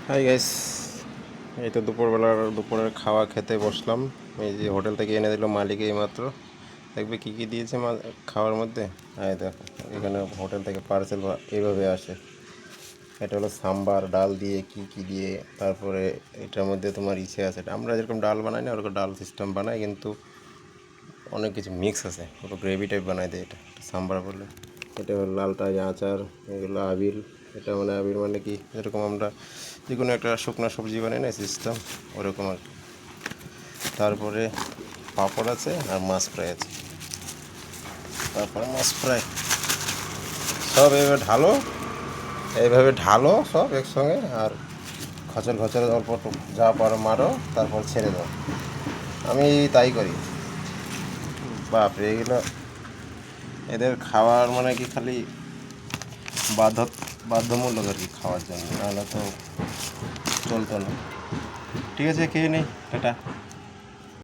Hi guys, এই তো দুপুরের খাওয়া খেতে বসলাম। এই যে হোটেল থেকে এনে দিল মালিক এইমাত্র। দেখবে কি কি দিয়েছে খাওয়ার মধ্যে। দেখো, এখানে হোটেল থেকে পার্সেল এইভাবে আসে। এটা হলো সাম্বার ডাল দিয়ে কি কি দিয়ে, তারপরে এটার মধ্যে তোমার ইসে আছে। আমরা যেরকম ডাল বানাই না ওরকম ডাল সিস্টেম বানাই, কিন্তু অনেক কিছু মিক্স আছে, পুরো গ্রেভি টাইপ বানাই দেয় এটা সাম্বার বলে। এটা হলো লালটা আচার, এগুলো আবির। এটা মানে আবির মানে কি, যেরকম আমরা যে কোনো একটা শুকনো সবজি বানাই না সিস্টেম, ওরকম আর কি। তারপরে পাঁপড় আছে আর মাছ ফ্রাই আছে। তারপরে মাছ ফ্রাই সব এইভাবে ঢালো, এইভাবে ঢালো সব একসঙ্গে, আর খচর খচর অল্প যা পারো মারো, তারপর ছেড়ে দাও। আমি তাই করি। বাপরে, এগুলো এদের খাওয়ার মানে কি খালি বাধ্য বাধ্যমূলক আর কি খাওয়ার জন্য, নাহলে তো চলতো না। ঠিক আছে, খেয়ে নেই, টাটা।